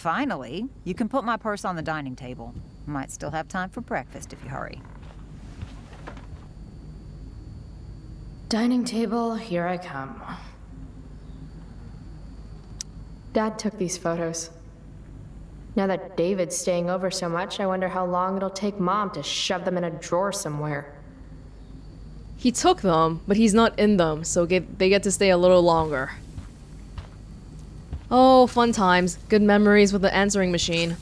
Finally, you can put my purse on the dining table. Might still have time for breakfast if you hurry. Dining table, here I come. Dad took these photos. Now that David's staying over so much, I wonder how long it'll take Mom to shove them in a drawer somewhere. He took them, but he's not in them, so they get to stay a little longer. Oh, fun times. Good memories with the answering machine.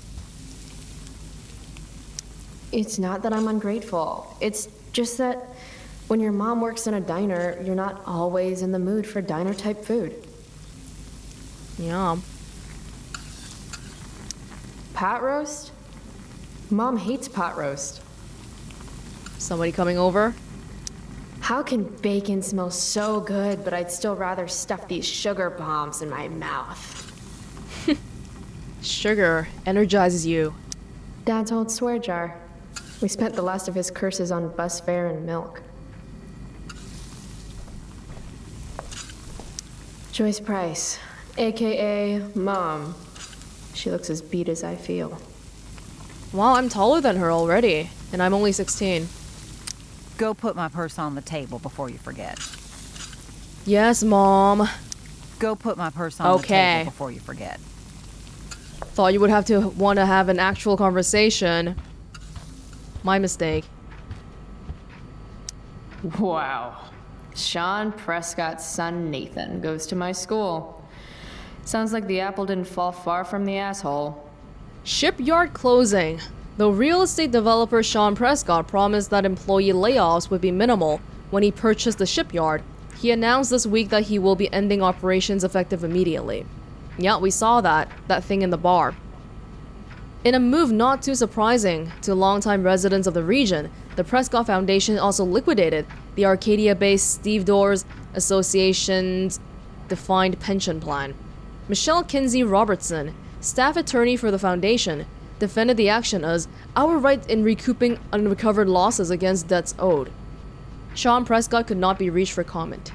It's not that I'm ungrateful. It's just that when your mom works in a diner, you're not always in the mood for diner-type food. Yeah. Pot roast? Mom hates pot roast. Somebody coming over? How can bacon smell so good, but I'd still rather stuff these sugar bombs in my mouth? Sugar energizes you. Dad's old swear jar. We spent the last of his curses on bus fare and milk. Joyce Price, aka Mom. She looks as beat as I feel. Wow, I'm taller than her already, and I'm only 16. Go put my purse on the table before you forget. Yes, Mom. Go put my purse on the table before you forget. Thought you would have to want to have an actual conversation. My mistake. Wow. Sean Prescott's son Nathan goes to my school. Sounds like the apple didn't fall far from the asshole. Shipyard closing. The real estate developer Sean Prescott promised that employee layoffs would be minimal when he purchased the shipyard. He announced this week that he will be ending operations effective immediately. Yeah, we saw that thing in the bar. In a move not too surprising to longtime residents of the region, the Prescott Foundation also liquidated the Arcadia-based Steve Doors Association's defined pension plan. Michelle Kinsey Robertson, staff attorney for the foundation, defended the action as our right in recouping unrecovered losses against debts owed. Sean Prescott could not be reached for comment.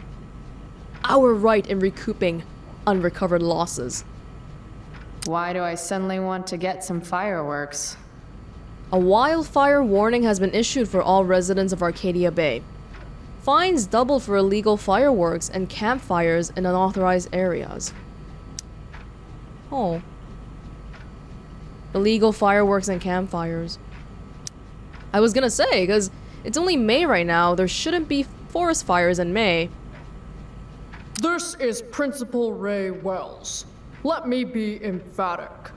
Our right in recouping unrecovered losses. Why do I suddenly want to get some fireworks? A wildfire warning has been issued for all residents of Arcadia Bay. Fines doubled for illegal fireworks and campfires in unauthorized areas. Oh. Illegal fireworks and campfires. I was gonna say, because it's only May right now, there shouldn't be forest fires in May. This is Principal Ray Wells. Let me be emphatic.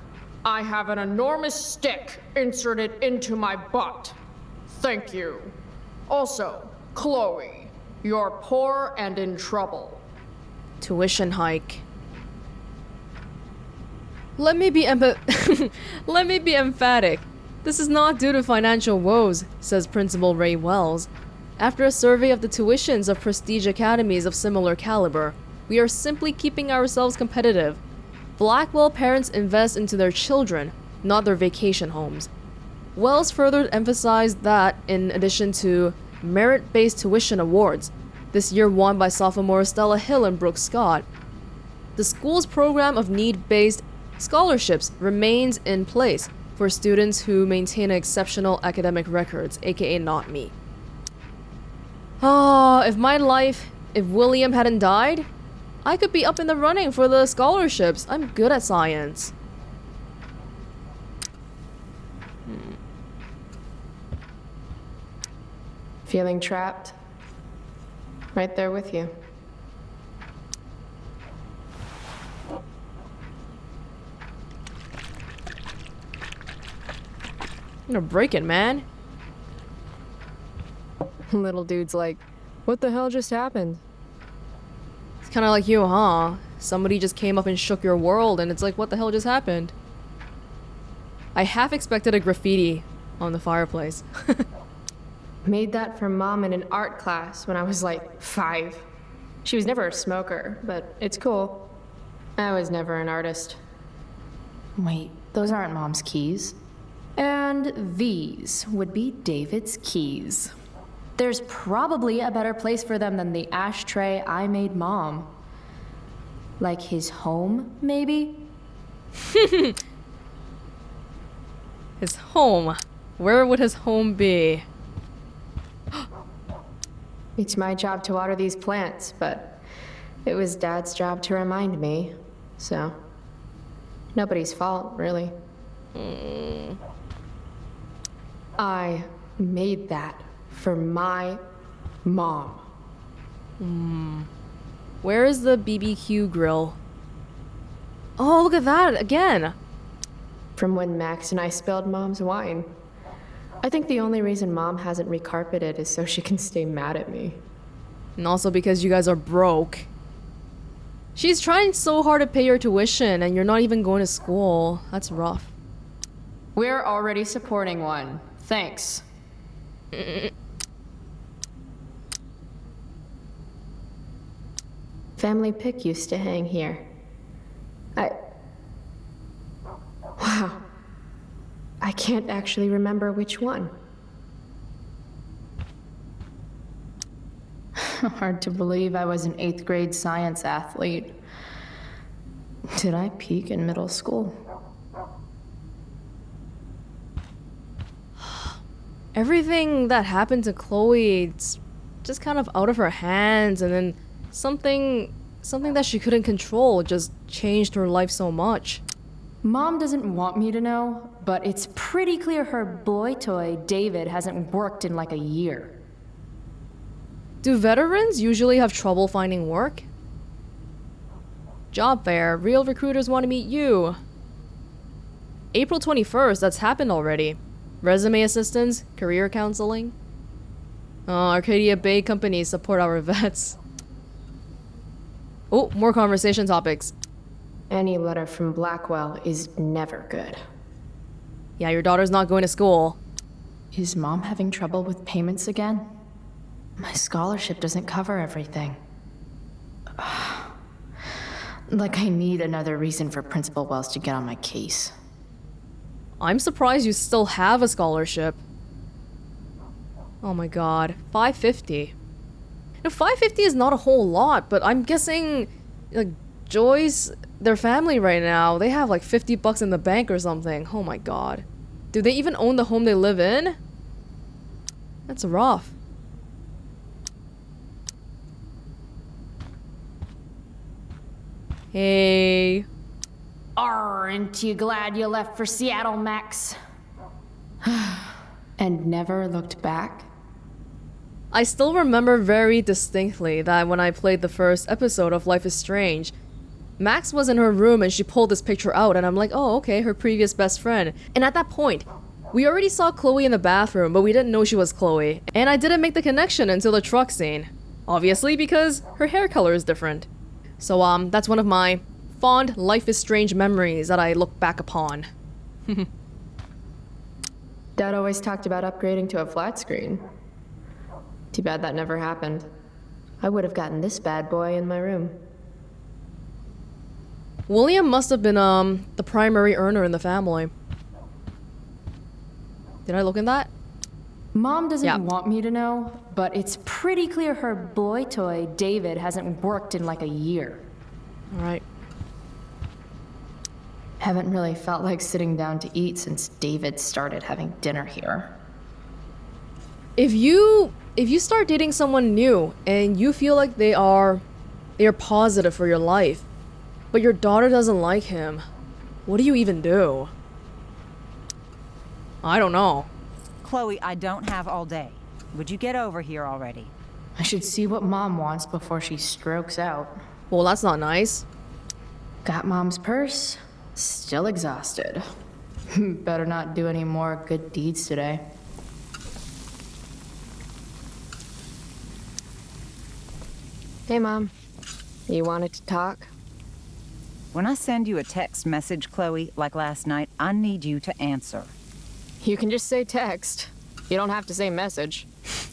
I have an enormous stick inserted into my butt. Thank you. Also, Chloe, you're poor and in trouble. Tuition hike. Let me be emphatic. This is not due to financial woes, says Principal Ray Wells. After a survey of the tuitions of prestige academies of similar caliber, we are simply keeping ourselves competitive. Blackwell parents invest into their children, not their vacation homes. Wells further emphasized that, in addition to merit-based tuition awards, this year won by sophomore Stella Hill and Brooke Scott, the school's program of need-based scholarships remains in place for students who maintain exceptional academic records, aka not me. If William hadn't died, I could be up in the running for the scholarships. I'm good at science. Feeling trapped? Right there with you. I'm gonna break it, man. Little dude's like, what the hell just happened? It's kind of like you, huh? Somebody just came up and shook your world, and it's like, what the hell just happened? I half expected a graffiti on the fireplace. Made that for Mom in an art class when I was like 5. She was never a smoker, but it's cool. I was never an artist. Wait, those aren't Mom's keys. And these would be David's keys. There's probably a better place for them than the ashtray I made Mom. Like his home, maybe? His home. Where would his home be? It's my job to water these plants, but it was Dad's job to remind me, so nobody's fault, really. I made that for my mom. Where is the BBQ grill? Oh, look at that again. From when Max and I spilled Mom's wine. I think the only reason Mom hasn't recarpeted is so she can stay mad at me. And also because you guys are broke. She's trying so hard to pay your tuition and you're not even going to school. That's rough. We're already supporting one. Thanks. Family pic used to hang here. Wow. I can't actually remember which one. Hard to believe I was an 8th grade science athlete. Did I peak in middle school? Everything that happened to Chloe, it's just kind of out of her hands, and then something that she couldn't control just changed her life so much. Mom doesn't want me to know, but it's pretty clear her boy toy, David, hasn't worked in like a year. Do veterans usually have trouble finding work? Job fair. Real recruiters want to meet you. April 21st, that's happened already. Resume assistance, career counseling. Arcadia Bay companies support our vets. Oh, more conversation topics. Any letter from Blackwell is never good. Yeah, your daughter's not going to school. Is Mom having trouble with payments again? My scholarship doesn't cover everything. Like I need another reason for Principal Wells to get on my case. I'm surprised you still have a scholarship. Oh my god, $550. Now, $550 is not a whole lot, but I'm guessing, like, Joyce, their family right now, they have like $50 in the bank or something. Oh my god. Do they even own the home they live in? That's rough. Hey. Aren't you glad you left for Seattle, Max? And never looked back? I still remember very distinctly that when I played the first episode of Life is Strange, Max was in her room and she pulled this picture out and I'm like, oh, okay, her previous best friend. And at that point, we already saw Chloe in the bathroom, but we didn't know she was Chloe. And I didn't make the connection until the truck scene. Obviously, because her hair color is different. So, that's one of my fond Life is Strange memories that I look back upon. Dad always talked about upgrading to a flat screen. Too bad that never happened. I would have gotten this bad boy in my room. William must have been, the primary earner in the family. Did I look in that? Mom doesn't Yeah. want me to know, but it's pretty clear her boy toy, David, hasn't worked in like a year. Alright. Haven't really felt like sitting down to eat since David started having dinner here. If you start dating someone new and you feel like they are positive for your life, but your daughter doesn't like him, what do you even do? I don't know. Chloe, I don't have all day. Would you get over here already? I should see what Mom wants before she strokes out. Well, that's not nice. Got Mom's purse, still exhausted. Better not do any more good deeds today. Hey, Mom. You wanted to talk? When I send you a text message, Chloe, like last night, I need you to answer. You can just say text. You don't have to say message.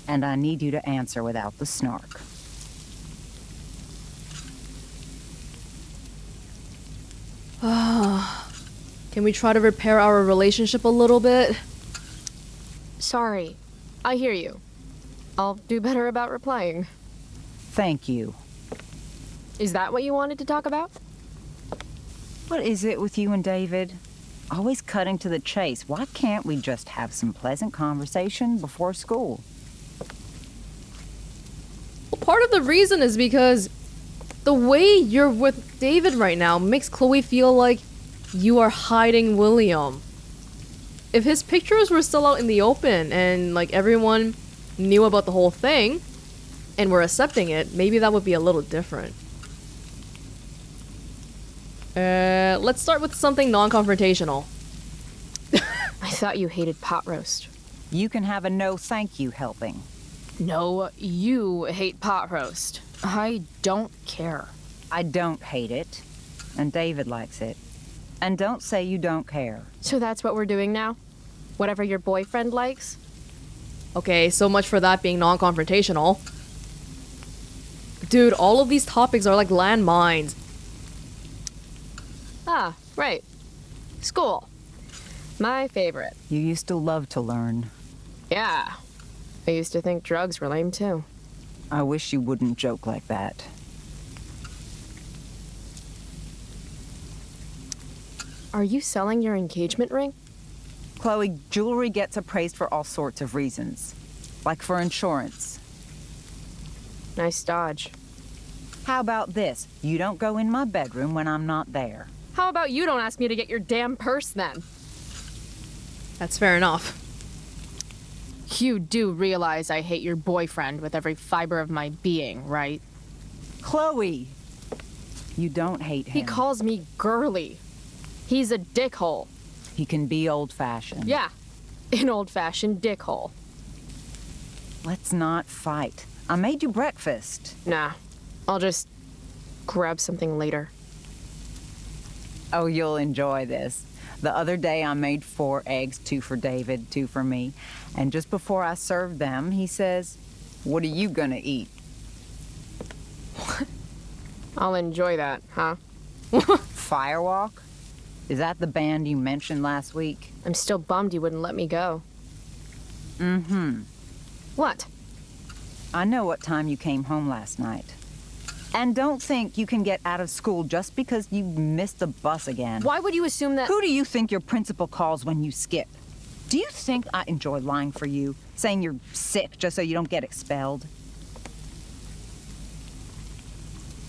And I need you to answer without the snark. Can we try to repair our relationship a little bit? Sorry. I hear you. I'll do better about replying. Thank you. Is that what you wanted to talk about? What is it with you and David? Always cutting to the chase. Why can't we just have some pleasant conversation before school? Well, part of the reason is because the way you're with David right now makes Chloe feel like you are hiding William. If his pictures were still out in the open and like everyone knew about the whole thing and were accepting it, maybe that would be a little different. Let's start with something non-confrontational. I thought you hated pot roast. You can have a no thank you helping. No, you hate pot roast. I don't care. I don't hate it, and David likes it. And don't say you don't care. So that's what we're doing now? Whatever your boyfriend likes? Okay, so much for that being non-confrontational. Dude, all of these topics are like landmines. Ah, right. School. My favorite. You used to love to learn. Yeah. I used to think drugs were lame too. I wish you wouldn't joke like that. Are you selling your engagement ring? Chloe, jewelry gets appraised for all sorts of reasons. Like for insurance. Nice dodge. How about this? You don't go in my bedroom when I'm not there. How about you don't ask me to get your damn purse then? That's fair enough. You do realize I hate your boyfriend with every fiber of my being, right? Chloe! You don't hate him. He calls me girly. He's a dickhole. He can be old-fashioned. Yeah, an old-fashioned dickhole. Let's not fight. I made you breakfast. Nah, I'll just grab something later. Oh, you'll enjoy this. The other day I made 4 eggs, 2 for David, 2 for me. And just before I served them, he says, "What are you gonna eat?" I'll enjoy that, huh? Firewalk? Is that the band you mentioned last week? I'm still bummed you wouldn't let me go. Mm-hmm. What? I know what time you came home last night. And don't think you can get out of school just because you missed the bus again. Why would you assume that— Who do you think your principal calls when you skip? Do you think I enjoy lying for you? Saying you're sick just so you don't get expelled?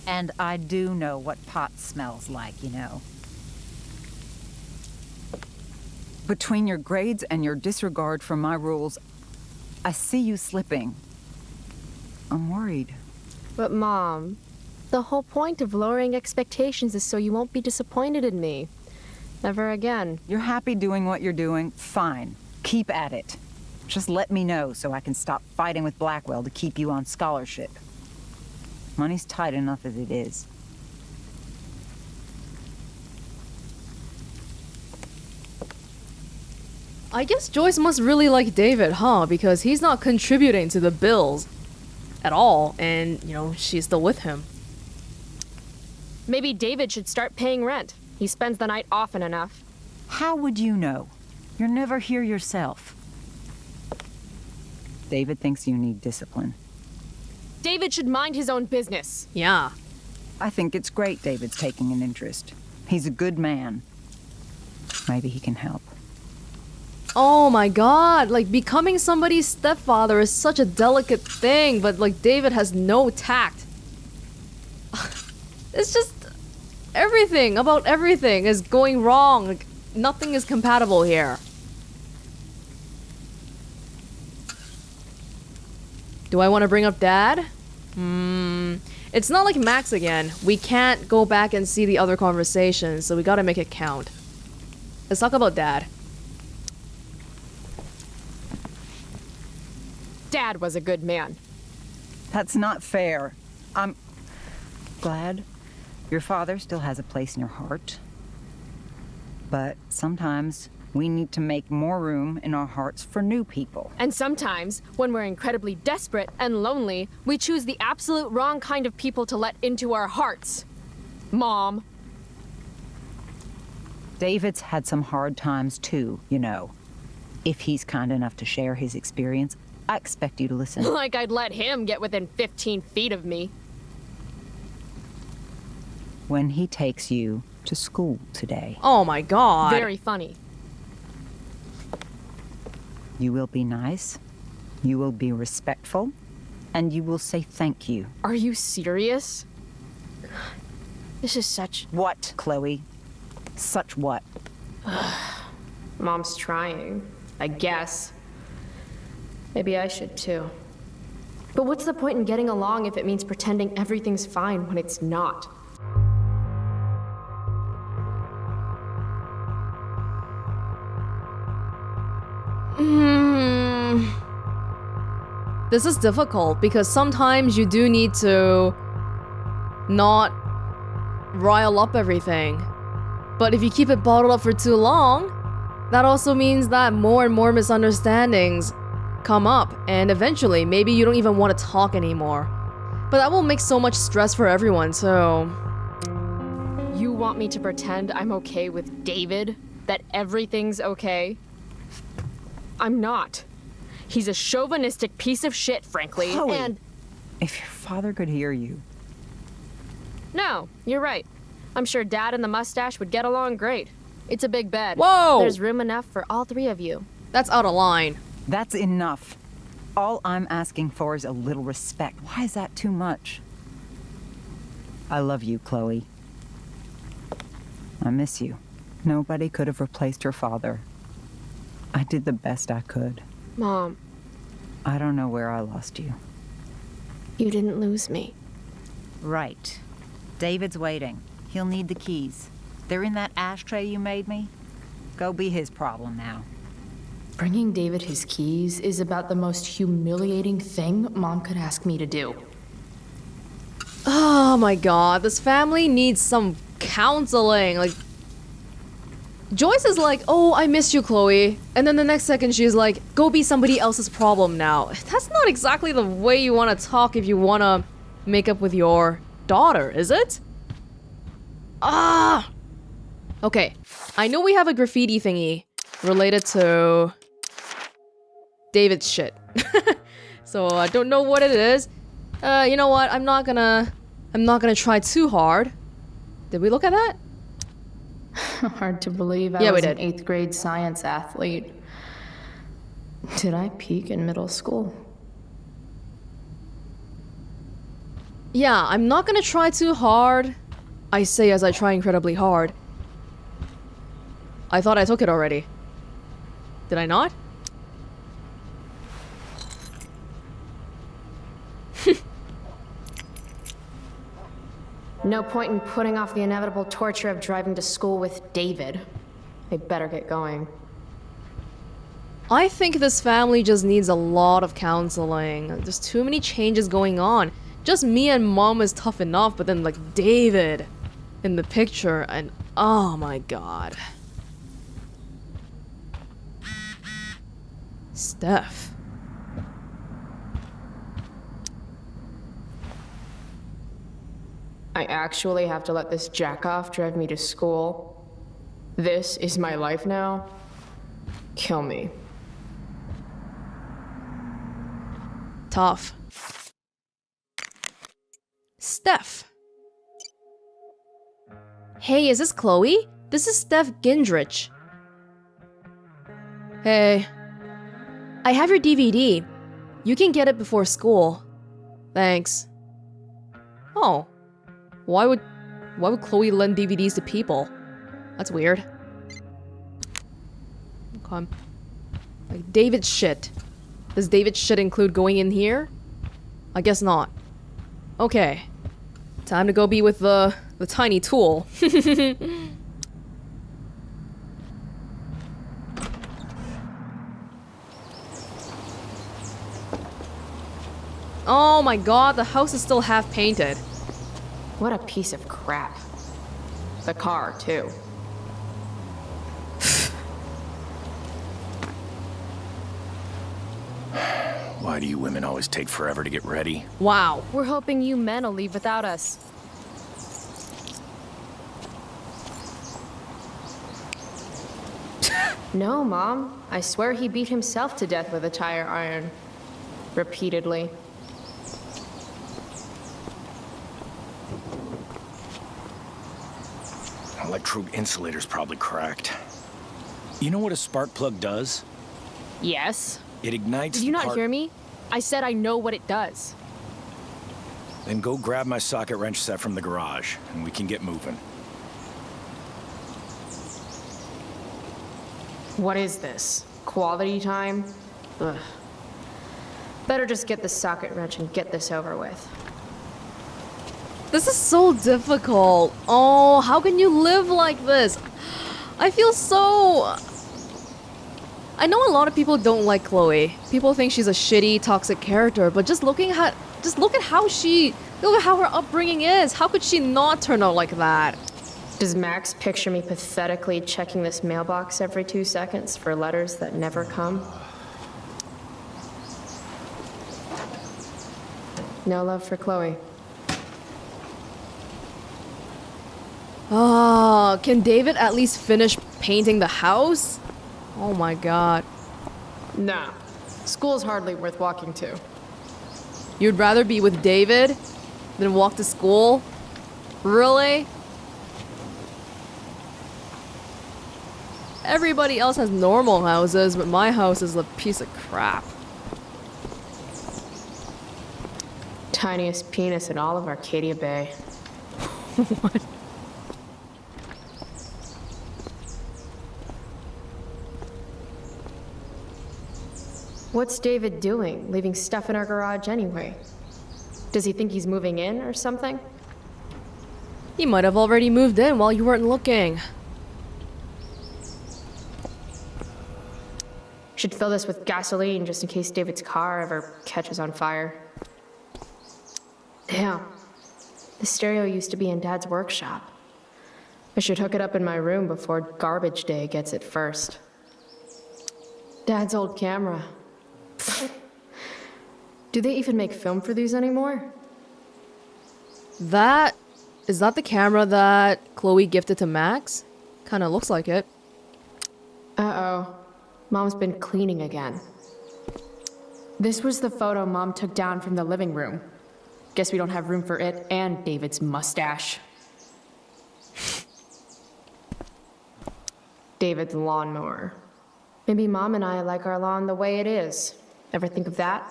And I do know what pot smells like, you know. Between your grades and your disregard for my rules, I see you slipping. I'm worried. But Mom, the whole point of lowering expectations is so you won't be disappointed in me. Never again. You're happy doing what you're doing? Fine. Keep at it. Just let me know so I can stop fighting with Blackwell to keep you on scholarship. Money's tight enough as it is. I guess Joyce must really like David, huh? Because he's not contributing to the bills at all, and, you know, she's still with him. Maybe David should start paying rent. He spends the night often enough. How would you know? You're never here yourself. David thinks you need discipline. David should mind his own business. Yeah. I think it's great David's taking an interest. He's a good man. Maybe he can help. Oh my god, like becoming somebody's stepfather is such a delicate thing, but like David has no tact. It's just everything about everything is going wrong. Like nothing is compatible here. Do I want to bring up Dad? It's not like Max again. We can't go back and see the other conversations, so we gotta make it count. Let's talk about Dad. Dad was a good man. That's not fair. I'm glad your father still has a place in your heart. But sometimes we need to make more room in our hearts for new people. And sometimes, when we're incredibly desperate and lonely, we choose the absolute wrong kind of people to let into our hearts. Mom. David's had some hard times too, you know. If he's kind enough to share his experience, I expect you to listen. Like I'd let him get within 15 feet of me. When he takes you, to school today. Oh my god. Very funny. You will be nice, you will be respectful, and you will say thank you. Are you serious? This is such... What, Chloe? Such what? Mom's trying, I guess. Maybe I should too. But what's the point in getting along if it means pretending everything's fine when it's not? This is difficult because sometimes you do need to not rile up everything. But if you keep it bottled up for too long, that also means that more and more misunderstandings come up, and eventually maybe you don't even want to talk anymore. But that will make so much stress for everyone, so... You want me to pretend I'm okay with David? That everything's okay? I'm not. He's a chauvinistic piece of shit, frankly, Chloe, and... if your father could hear you. No, you're right. I'm sure Dad and the mustache would get along great. It's a big bed. Whoa! There's room enough for all three of you. That's out of line. That's enough. All I'm asking for is a little respect. Why is that too much? I love you, Chloe. I miss you. Nobody could have replaced your father. I did the best I could. Mom, I don't know where I lost you. you didn't lose me. Right. David's waiting. He'll need the keys. They're in that ashtray you made me. Go be his problem now. Bringing David his keys is about the most humiliating thing Mom could ask me to do. Oh my god, this family needs some counseling. Like, Joyce is like, oh, I miss you, Chloe. And then the next second she's like, go be somebody else's problem now. That's not exactly the way you want to talk if you want to make up with your daughter, is it? Ah! Okay, I know we have a graffiti thingy related to David's shit. So I don't know what it is. You know what? I'm not gonna try too hard. Did we look at that? Hard to believe I Yeah, we was did. an 8th grade science athlete. Did I peak in middle school? Yeah, I'm not gonna try too hard. I say as I try incredibly hard. I thought I took it already. Did I not? No point in putting off the inevitable torture of driving to school with David. I better get going. I think this family just needs a lot of counseling. There's too many changes going on. Just me and Mom is tough enough, but then like David in the picture, and oh my god. Steph. I actually have to let this jackoff drive me to school. This is my life now. Kill me. Tough. Steph. Hey, is this Chloe? This is Steph Gindrich. Hey. I have your DVD. You can get it before school. Thanks. Oh. Why would Chloe lend DVDs to people? That's weird. Okay. Like David's shit. Does David's shit include going in here? I guess not. Okay. Time to go be with the tiny tool. Oh my god, the house is still half painted. What a piece of crap. The car, too. Why do you women always take forever to get ready? Wow. We're hoping you men will leave without us. No, Mom. I swear he beat himself to death with a tire iron. Repeatedly. electrode insulator's probably cracked. You know what a spark plug does? Yes. It ignites Did you the not part- hear me? I said I know what it does. Then go grab my socket wrench set from the garage, and we can get moving. What is this? Quality time? Ugh. Better just get the socket wrench and get this over with. This is so difficult. Oh, how can you live like this? I feel so... I know a lot of people don't like Chloe. People think she's a shitty, toxic character, but just look at how her upbringing is. How could she not turn out like that? Does Max picture me pathetically checking this mailbox every 2 seconds for letters that never come? No love for Chloe. Ah, can David at least finish painting the house? Oh my god. Nah. School's hardly worth walking to. You'd rather be with David than walk to school? Really? Everybody else has normal houses, but my house is a piece of crap. Tiniest penis in all of Arcadia Bay. What? What's David doing, leaving stuff in our garage anyway? Does he think he's moving in or something? He might have already moved in while you weren't looking. Should fill this with gasoline just in case David's car ever catches on fire. Damn. The stereo used to be in Dad's workshop. I should hook it up in my room before garbage day gets it first. Dad's old camera. Do they even make film for these anymore? Is that the camera that Chloe gifted to Max? Kinda looks like it. Uh-oh. Mom's been cleaning again. This was the photo Mom took down from the living room. Guess we don't have room for it and David's mustache. David's lawnmower. Maybe Mom and I like our lawn the way it is. Ever think of that?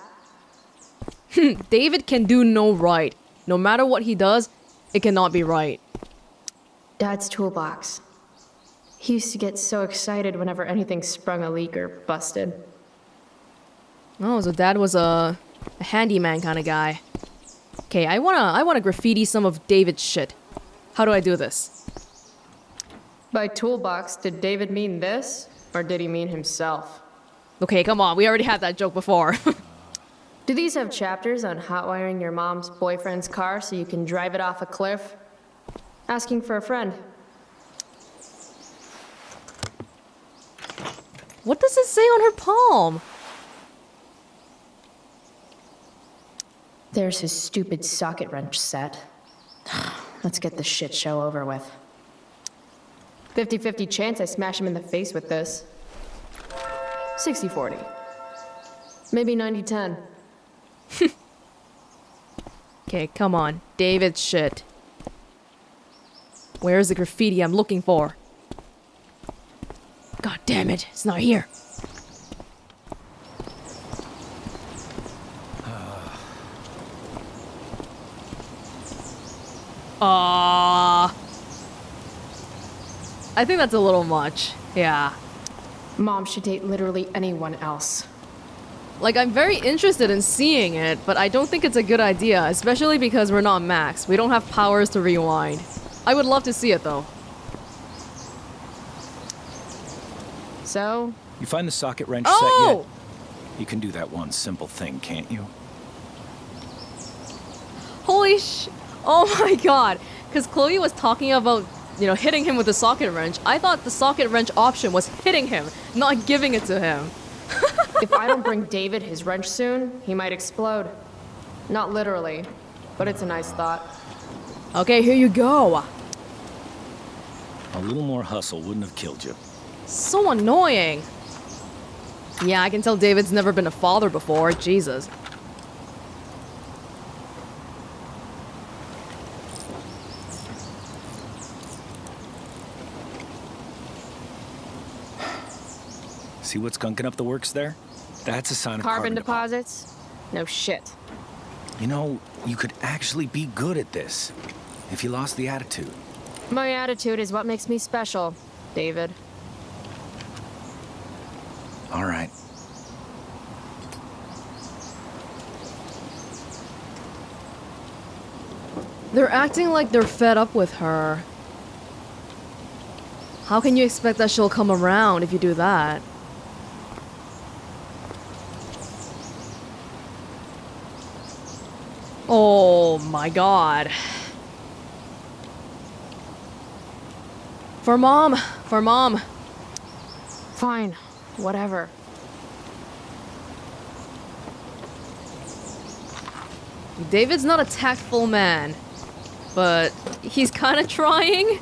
David can do no right. No matter what he does, it cannot be right. Dad's toolbox. He used to get so excited whenever anything sprung a leak or busted. Oh, so Dad was a handyman kind of guy. Okay, I wanna graffiti some of David's shit. How do I do this? By toolbox, did David mean this? Or did he mean himself? Okay, come on, we already had that joke before. Do these have chapters on hotwiring your mom's boyfriend's car so you can drive it off a cliff? Asking for a friend. What does it say on her palm? There's his stupid socket wrench set. Let's get this shit show over with. 50-50 chance I smash him in the face with this. 60-40. Maybe 90-10. Okay, come on. David's shit. Where's the graffiti I'm looking for? God damn it, it's not here. I think that's a little much. Yeah. Mom should date literally anyone else. Like, I'm very interested in seeing it, but I don't think it's a good idea, especially because we're not Max. We don't have powers to rewind. I would love to see it, though. So? You find the socket wrench Oh! set yet? You can do that one simple thing, can't you? Holy Oh my god. Because Chloe was talking about, hitting him with the socket wrench. I thought the socket wrench option was hitting him, not giving it to him. If I don't bring David his wrench soon, he might explode. Not literally, but it's a nice thought. Okay, here you go. A little more hustle wouldn't have killed you. So annoying. Yeah, I can tell David's never been a father before. Jesus. See what's gunking up the works there? That's a sign of Carbon deposits? No shit. You know, you could actually be good at this if you lost the attitude. My attitude is what makes me special, David. All right. They're acting like they're fed up with her. How can you expect that she'll come around if you do that? Oh my god. For mom! For mom! Fine, whatever. David's not a tactful man, but he's kind of trying?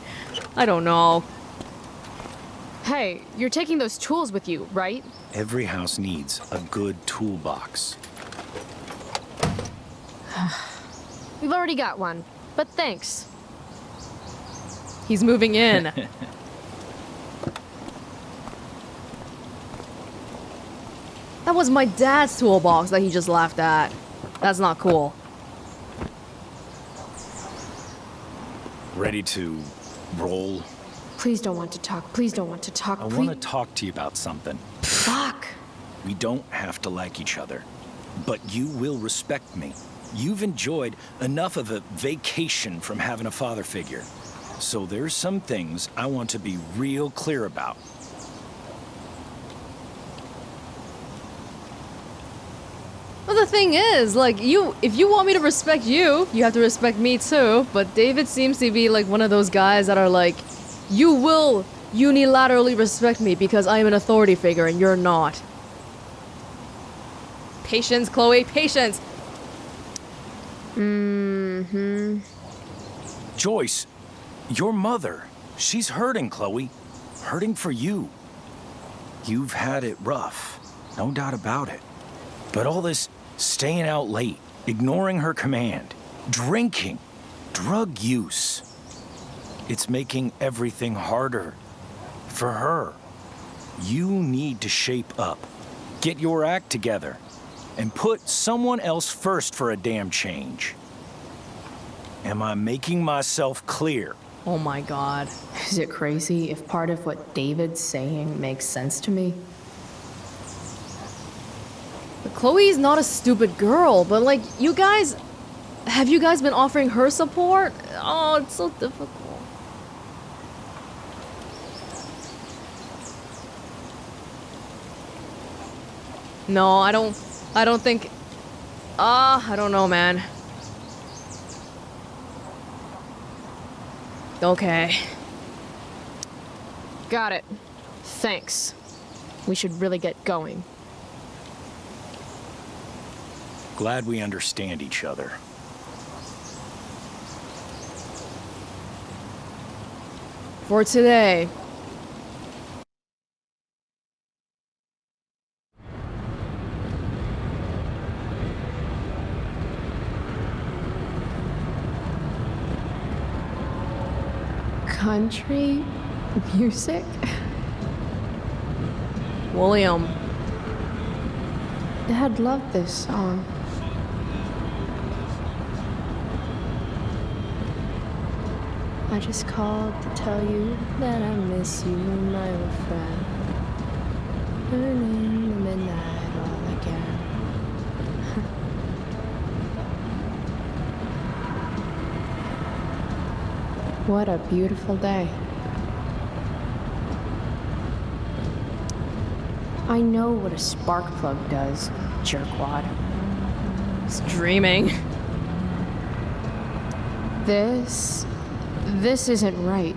I don't know. Hey, you're taking those tools with you, right? Every house needs a good toolbox. We've already got one, but thanks. He's moving in. That was my dad's toolbox that he just laughed at. That's not cool. Ready to roll? Please don't want to talk. Please don't want to talk. I want to talk to you about something. Fuck. We don't have to like each other, but you will respect me. You've enjoyed enough of a vacation from having a father figure. So there's some things I want to be real clear about. Well, the thing is, like, if you want me to respect you, you have to respect me too. But David seems to be like one of those guys that are like, you will unilaterally respect me because I am an authority figure and you're not. Patience, Chloe, patience. Joyce, your mother, she's hurting, Chloe. Hurting for you. You've had it rough, no doubt about it. But all this staying out late, ignoring her command, drinking, drug use, it's making everything harder for her. You need to shape up, get your act together, and put someone else first for a damn change. Am I making myself clear? Oh my god. Is it crazy if part of what David's saying makes sense to me? Chloe's not a stupid girl, but like, have you guys been offering her support? Oh, it's so difficult. No, I don't think, I don't know, man. Okay. Got it. Thanks. We should really get going. Glad we understand each other. For today. Country music? William. Dad loved this song. I just called to tell you that I miss you, my old friend. Burning the midnight all again. What a beautiful day. I know what a spark plug does, jerkwad. It's dreaming. This isn't right.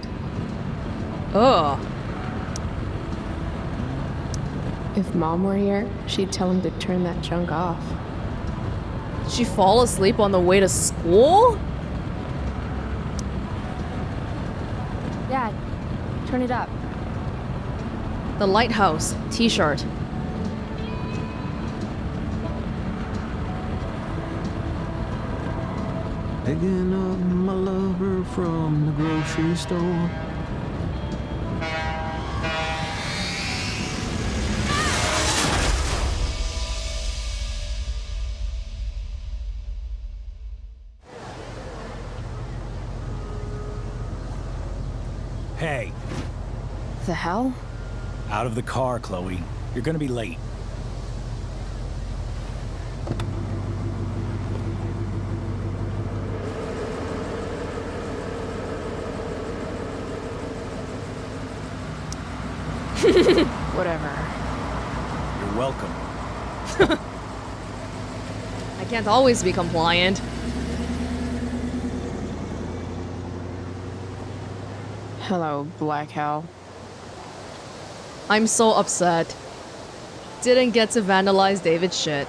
Ugh. If Mom were here, she'd tell him to turn that junk off. Did she fall asleep on the way to school? Dad, turn it up. The Lighthouse t-shirt. Picking up my lover from the grocery store. The hell? Out of the car, Chloe. You're gonna be late. Whatever. You're welcome. I can't always be compliant. Hello, Black Hell. I'm so upset. Didn't get to vandalize David's shit.